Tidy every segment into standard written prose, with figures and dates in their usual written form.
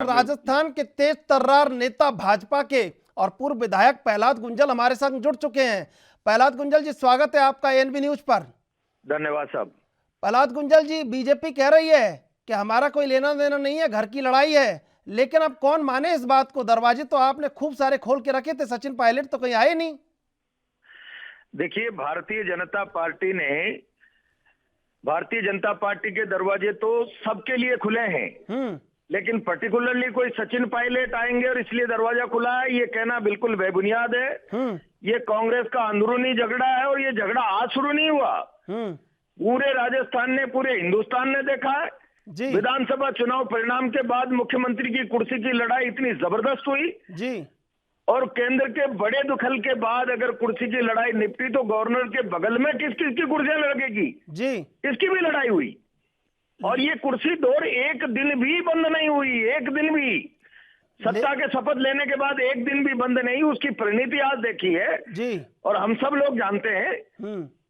राजस्थान के तेज तर्रार नेता भाजपा के और पूर्व विधायक प्रहलाद गुंजल हमारे संग जुड़ चुके हैं। प्रहलाद गुंजल जी, स्वागत है आपका एएनबी न्यूज पर। धन्यवाद साहब। प्रहलाद गुंजल जी, बीजेपी कह रही है कि हमारा कोई लेना देना नहीं है, घर की लड़ाई है, लेकिन अब कौन माने इस बात को? दरवाजे तो आपने खूब सारे खोल के रखे थे, सचिन पायलट तो कहीं आए नहीं। देखिए, भारतीय जनता पार्टी के दरवाजे तो सबके लिए खुले हैं, लेकिन पर्टिकुलरली कोई सचिन पायलट आएंगे और इसलिए दरवाजा खुला है, ये कहना बिल्कुल बेबुनियाद है। ये कांग्रेस का अंदरूनी झगड़ा है और ये झगड़ा आज शुरू नहीं हुआ। पूरे राजस्थान ने, पूरे हिंदुस्तान ने देखा है। विधानसभा चुनाव परिणाम के बाद मुख्यमंत्री की कुर्सी की लड़ाई इतनी जबरदस्त हुई जी, और केंद्र के बड़े दखल के बाद अगर कुर्सी की लड़ाई निपटी तो गवर्नर के बगल में किस किस की कुर्सियां लगेगी जी, इसकी भी लड़ाई हुई। और ये कुर्सी दौड़ एक दिन भी बंद नहीं हुई, एक दिन भी। सत्ता के शपथ लेने के बाद एक दिन भी बंद नहीं, उसकी परिणति आज देखी है जी। और हम सब लोग जानते हैं,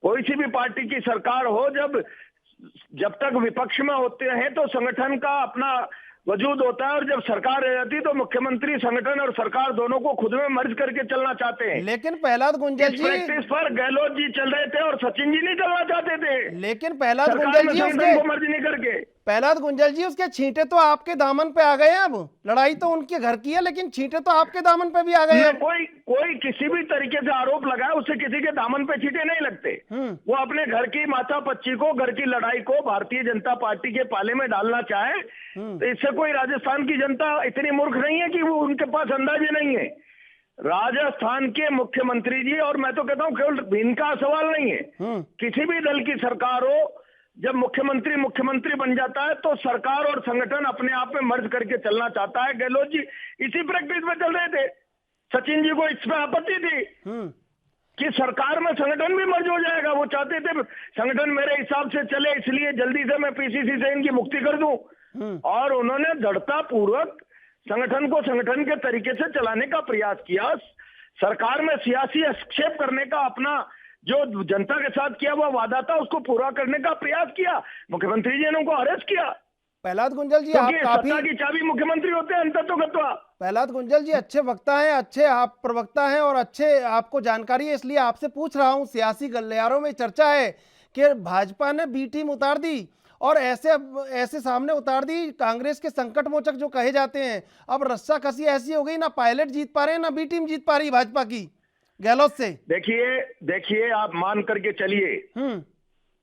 कोई सी भी पार्टी की सरकार हो, जब तक विपक्ष में होते हैं तो संगठन का अपना वजूद होता है, और जब सरकार रह जाती है तो मुख्यमंत्री संगठन और सरकार दोनों को खुद में मर्ज करके चलना चाहते हैं। लेकिन प्रहलाद गुंजल जी, प्रैक्टिस पर गहलोत जी चल रहे थे और सचिन जी नहीं चलना चाहते थे। लेकिन प्रहलाद गुंजल जी को मर्ज नहीं करके, प्रहलाद गुंजल जी उसके छींटे तो आपके दामन पे आ गए हैं। अब लड़ाई तो उनके घर की है, लेकिन छींटे तो आपके दामन पे भी आ गए हैं। कोई किसी भी तरीके से आरोप लगाए, उससे किसी के दामन पे छींटे नहीं लगते। वो अपने घर की माता पच्ची को, घर की लड़ाई को भारतीय जनता पार्टी के पाले में डालना चाहे तो इससे कोई राजस्थान की जनता इतनी मूर्ख नहीं है कि वो, उनके पास अंदाजे नहीं है। राजस्थान के मुख्यमंत्री जी, और मैं तो कहता हूँ केवल इनका सवाल नहीं है, किसी भी दल की सरकार हो, जब मुख्यमंत्री बन जाता है तो सरकार और संगठन अपने आप में मर्ज करके चलना चाहता है। गहलोत जी इसी प्रैक्टिस में चल रहे थे। सचिन जी को इसमें आपत्ति थी कि सरकार में संगठन भी मर्ज हो जाएगा। वो चाहते थे संगठन मेरे हिसाब से चले, इसलिए जल्दी से मैं पीसीसी से इनकी मुक्ति कर दूं, और उन्होंने दृढ़ता पूर्वक संगठन को संगठन के तरीके से चलाने का प्रयास किया। सरकार में सियासी हस्तक्षेप करने का अपना जो जनता के साथ किया हुआ वादा था उसको पूरा करने का प्रयास किया। मुख्यमंत्री जी ने उनको अरेस्ट किया। प्रहलाद गुंजल जी, आप काफी सत्ता की चाबी मुख्यमंत्री होते हैं अंततोगत्वा। प्रहलाद गुंजल जी अच्छे वक्ता हैं, अच्छे आप प्रवक्ता हैं और अच्छे आपको जानकारी है, इसलिए आपसे पूछ रहा हूं। सियासी गलियारों में चर्चा है कि भाजपा ने बी टीम उतार दी और ऐसे सामने उतार दी कांग्रेस के संकट मोचक जो कहे जाते हैं। अब रस्सा कसी ऐसी हो गई, ना पायलट जीत पा रहे हैं, ना बी टीम जीत पा रही भाजपा की गहलोत से। देखिए आप मान करके चलिए,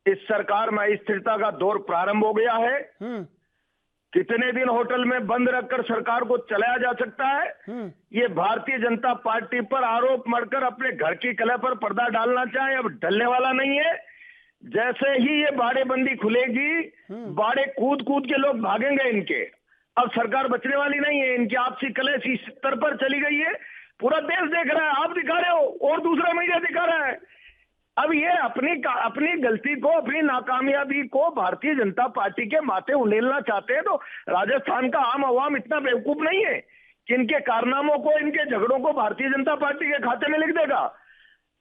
इस सरकार में स्थिरता का दौर प्रारंभ हो गया है। कितने दिन होटल में बंद रखकर सरकार को चलाया जा सकता है? ये भारतीय जनता पार्टी पर आरोप मढ़कर अपने घर की कलह पर पर्दा डालना चाहे, अब डलने वाला नहीं है। जैसे ही ये बाड़ेबंदी खुलेगी, बाड़े कूद कूद के लोग भागेंगे इनके। अब सरकार बचने वाली नहीं है। इनकी आपसी कलह इस स्तर पर चली गई है, पूरा देश देख रहा है, आप दिखा रहे हो और दूसरा मीडिया दिखा रहा है। अब ये अपनी गलती को, अपनी नाकामयाबी को भारतीय जनता पार्टी के माथे उंडेलना चाहते हैं। तो राजस्थान का आम आवाम इतना बेवकूफ नहीं है कि इनके कारनामों को, इनके झगड़ों को भारतीय जनता पार्टी के खाते में लिख देगा।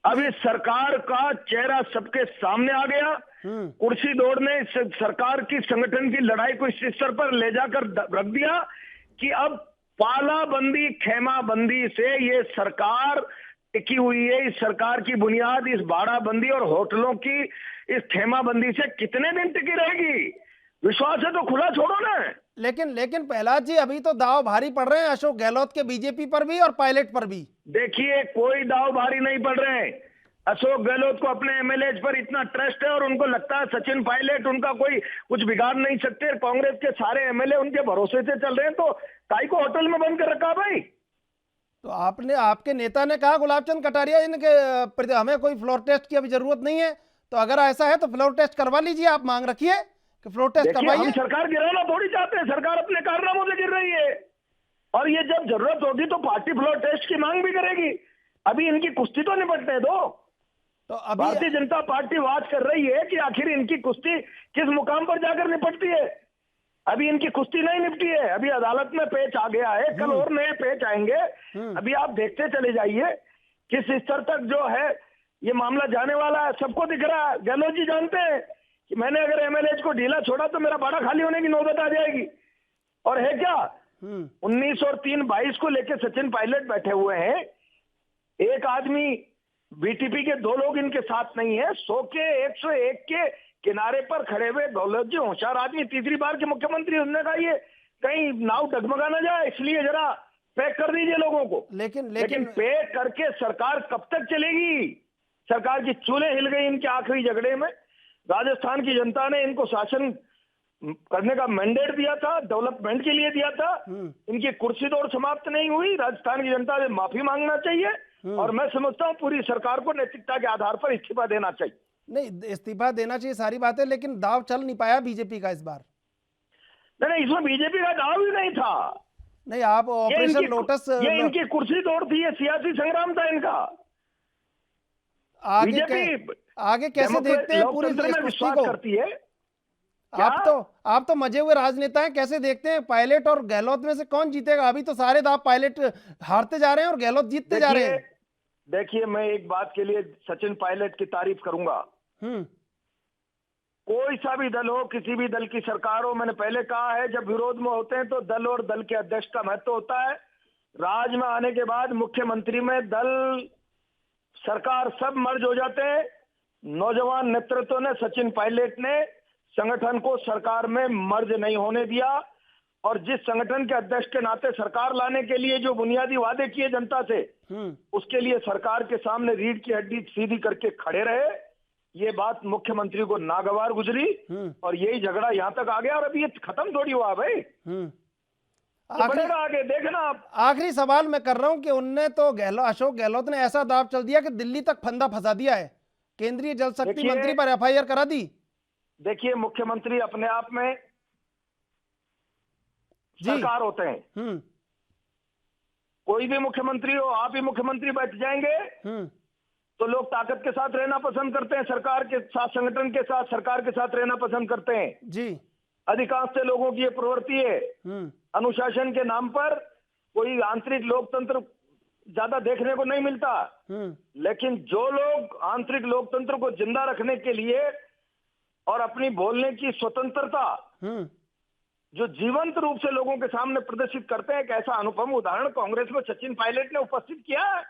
अब इस सरकार का चेहरा सबके सामने आ गया। कुर्सी दौड़ने सरकार की, संगठन की लड़ाई को इस स्तर पर ले जाकर रख दिया कि अब पालाबंदी, खेमाबंदी से ये सरकार टिकी हुई है। इस सरकार की बुनियाद इस बाड़ाबंदी और होटलों की इस खेमाबंदी से कितने दिन टिकी रहेगी? विश्वास है तो खुला छोड़ो ना। लेकिन प्रहलाद जी, अभी तो दाव भारी पड़ रहे हैं अशोक गहलोत के बीजेपी पर भी और पायलट पर भी। देखिए, कोई दाव भारी नहीं पड़ रहे हैं। अशोक गहलोत को अपने एमएलए पर इतना ट्रस्ट है और उनको लगता है सचिन पायलट उनका कोई कुछ बिगाड़ नहीं सकते। कांग्रेस के सारे एमएलए उनके भरोसे से चल रहे हैं, तो काई को होटल में बंद कर रखा भाई? तो आपके नेता ने कहा, गुलाबचंद कटारिया इनके हमें कोई फ्लोर टेस्ट की अभी जरूरत नहीं है, तो अगर ऐसा है तो फ्लोर टेस्ट करवा लीजिए। आप मांग रखिए कि फ्लोर टेस्ट करवाइए। हम सरकार गिराना थोड़ी चाहते हैं, सरकार अपने कारनामों से गिर रही है और ये जब जरूरत होगी तो पार्टी फ्लोर टेस्ट की मांग भी करेगी। अभी इनकी कुश्ती तो निपटने दो। तो अभी भारतीय जनता पार्टी वाच कर रही है कि आखिर इनकी कुश्ती किस मुकाम पर जाकर निपटती है। अभी इनकी कुश्ती नहीं निपटी है, अभी अदालत में पेच आ गया है, कल और नए पेच आएंगे। अभी आप देखते चले जाइए किस स्तर तक जो है ये मामला जाने वाला है। सबको दिख रहा है। गहलोत जी जानते हैं कि मैंने अगर एमएलए को ढीला छोड़ा तो मेरा बाड़ा खाली होने की नौबत आ जाएगी। और है क्या, 19 और 3 22 को लेके सचिन पायलट बैठे हुए हैं। एक आदमी बीटीपी के 2 लोग इनके साथ नहीं है। 100 के 101 के किनारे पर खड़े हुए दौलत जी होशियार आदमी, तीसरी बार के मुख्यमंत्री, उन्होंने कहा ये कहीं नाव डगमगा ना जाए, इसलिए जरा पैक कर दीजिए लोगों को। लेकिन पैक करके सरकार कब तक चलेगी? सरकार की चूल्हे हिल गई इनके आखिरी झगड़े में। राजस्थान की जनता ने इनको शासन करने का मैंडेट दिया था, डेवलपमेंट के लिए दिया था। इनकी कुर्सी दौड़ समाप्त नहीं हुई। राजस्थान की जनता से माफी मांगना चाहिए और मैं समझता हूं पूरी सरकार को नैतिकता के आधार पर इस्तीफा देना चाहिए। नहीं, इस्तीफा देना चाहिए, सारी बातें, लेकिन दाव चल नहीं पाया बीजेपी का इस बार। नहीं, इसमें बीजेपी का दाव ही नहीं था। नहीं, आप ऑपरेशन लोटस, ये इनकी कुर्सी दौड़ थी, ये सियासी संग्राम था इनका। आगे कैसे देखते हैं पूरी इस कुश्ती को? करती है। आप तो मजे हुए राजनेता हैं, कैसे देखते हैं पायलट और गहलोत में से कौन जीतेगा? अभी तो सारे दाव पायलट हारते जा रहे हैं और गहलोत जीतते जा रहे हैं। देखिए, मैं एक बात के लिए सचिन पायलट की तारीफ करूंगा। कोई सा भी दल हो, किसी भी दल की सरकार हो, मैंने पहले कहा है जब विरोध में होते हैं तो दल और दल के अध्यक्ष का महत्व होता है। राज में आने के बाद मुख्यमंत्री में दल सरकार सब मर्ज हो जाते हैं। नौजवान नेतृत्व ने, सचिन पायलट ने संगठन को सरकार में मर्ज नहीं होने दिया और जिस संगठन के अध्यक्ष के नाते सरकार लाने के लिए जो बुनियादी वादे किए जनता से, उसके लिए सरकार के सामने रीढ़ की हड्डी सीधी करके खड़े रहे। ये बात मुख्यमंत्री को नागवार गुजरी और यही झगड़ा यहां तक आ गया और अभी ये खत्म थोड़ी हुआ भाई। आगे देखना आप। आखिरी सवाल मैं कर रहा हूं कि उनने तो अशोक गहलोत ने ऐसा दाव चल दिया कि दिल्ली तक फंदा फंसा दिया है, केंद्रीय जल शक्ति मंत्री पर एफआईआर करा दी। देखिए, मुख्यमंत्री अपने आप में सरकार होते हैं। कोई भी मुख्यमंत्री हो, आप ही मुख्यमंत्री बैठ जाएंगे तो लोग ताकत के साथ रहना पसंद करते हैं, सरकार के साथ, संगठन के साथ, सरकार के साथ रहना पसंद करते हैं जी। अधिकांश से लोगों की ये प्रवृत्ति है। अनुशासन के नाम पर कोई आंतरिक लोकतंत्र ज्यादा देखने को नहीं मिलता, लेकिन जो लोग आंतरिक लोकतंत्र को जिंदा रखने के लिए और अपनी बोलने की स्वतंत्रता जो जीवंत रूप से लोगों के सामने प्रदर्शित करते हैं, एक ऐसा अनुपम उदाहरण कांग्रेस में सचिन पायलट ने उपस्थित किया है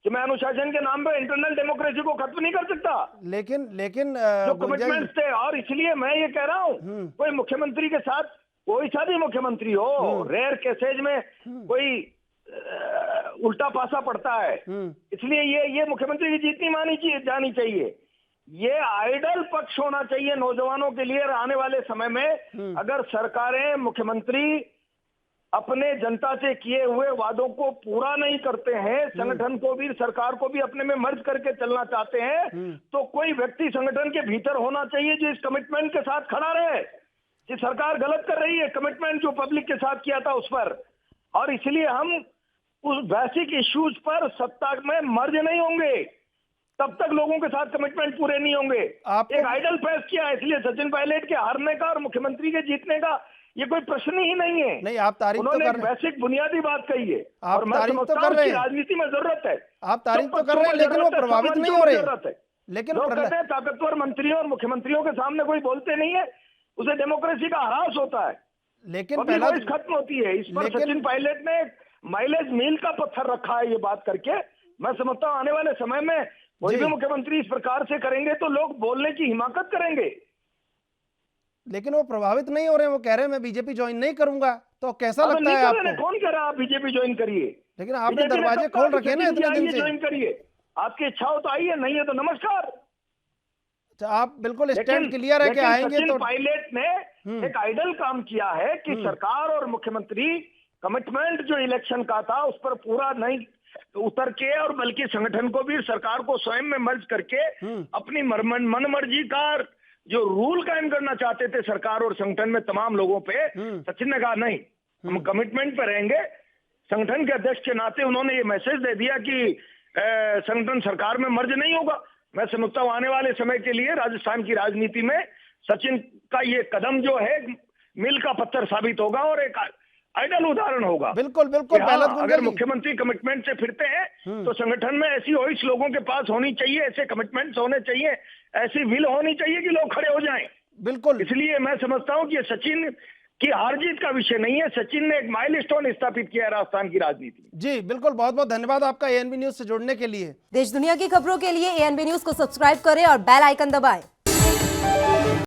कि मैं अनुशासन के नाम पर इंटरनल डेमोक्रेसी को खत्म नहीं कर सकता। लेकिन जो कमिटमेंट्स थे, और इसलिए मैं ये कह रहा हूं, कोई मुख्यमंत्री के साथ कोई सा भी मुख्यमंत्री हो, रेयर केसेज में कोई उल्टा पासा पड़ता है, इसलिए ये मुख्यमंत्री की जीतनी मानी जानी चाहिए। ये आइडल पक्ष होना चाहिए नौजवानों के लिए। आने वाले समय में अगर सरकारें, मुख्यमंत्री अपने जनता से किए हुए वादों को पूरा नहीं करते हैं, संगठन को भी, सरकार को भी अपने में मर्ज करके चलना चाहते हैं, तो कोई व्यक्ति संगठन के भीतर होना चाहिए जो इस कमिटमेंट के साथ खड़ा रहे कि सरकार गलत कर रही है, कमिटमेंट जो पब्लिक के साथ किया था उस पर। और इसलिए हम उस बेसिक इश्यूज पर सत्ता में मर्ज नहीं होंगे, तब तक लोगों के साथ कमिटमेंट पूरे नहीं होंगे। एक आइडल पेश किया, इसलिए सचिन पायलट के हारने का और मुख्यमंत्री के जीतने का ये कोई प्रश्न ही नहीं है। नहीं, आप तारीफ तो कर रहे हैं, बेसिक बुनियादी बात कही है, आप तारीफ तो कर रहे हैं, राजनीति में जरूरत है, आप तारीफ तो कर रहे हैं, लेकिन वो प्रभावित नहीं हो रहे। लेकिन ताकतवर मंत्रियों और मुख्यमंत्रियों के सामने कोई बोलते नहीं है, उसे डेमोक्रेसी का ह्रास होता है, लेकिन पहला खत्म होती है। इस पर सचिन पायलट ने माइलेज मील का पत्थर रखा है ये बात करके। मैं समझता हूं आने वाले समय में कोई भी मुख्यमंत्री इस प्रकार से करेंगे तो लोग बोलने की हिमाकत करेंगे। लेकिन वो प्रभावित नहीं हो रहे हैं, वो कह रहे हैं मैं बीजेपी ज्वाइन नहीं करूंगा। तो कैसा लगता है आपको? कौन कह रहा है आप बीजेपी ज्वाइन करिए? लेकिन आपने दरवाजे खोल रखे हैं ना इतने दिन से। ज्वाइन करिए, आपकी इच्छा हो तो आइए, नहीं है तो नमस्कार। अच्छा, आप बिल्कुल स्टैंड क्लियर है कि आएंगे। तो पायलट ने एक आइडल काम किया है कि सरकार और मुख्यमंत्री कमिटमेंट जो इलेक्शन का था उस पर पूरा नहीं उतर के, और बल्कि संगठन को भी, सरकार को स्वयं में मर्ज करके अपनी मनमर्जी का जो रूल कायम करना चाहते थे सरकार और संगठन में तमाम लोगों पे, सचिन ने कहा नहीं, हम कमिटमेंट पे रहेंगे। संगठन के अध्यक्ष के नाते उन्होंने ये मैसेज दे दिया कि संगठन सरकार में मर्ज नहीं होगा। मैं समझता हूं आने वाले समय के लिए राजस्थान की राजनीति में सचिन का ये कदम जो है मील का पत्थर साबित होगा और एक आइडल उदाहरण होगा। बिल्कुल बिल्कुल। अगर मुख्यमंत्री कमिटमेंट से फिरते हैं तो संगठन में ऐसी वॉइस लोगों के पास होनी चाहिए, ऐसे कमिटमेंट्स होने चाहिए, ऐसी विल होनी चाहिए कि लोग खड़े हो जाएं। बिल्कुल। इसलिए मैं समझता हूं कि सचिन कि हार जीत का विषय नहीं है। सचिन ने एक माइलस्टोन स्थापित किया है राजस्थान की राजनीति में। जी बिल्कुल, बहुत बहुत धन्यवाद आपका एएनबी न्यूज से जुड़ने के लिए। देश दुनिया की खबरों के लिए एएनबी न्यूज को सब्सक्राइब करें और बेल आइकन दबाएं।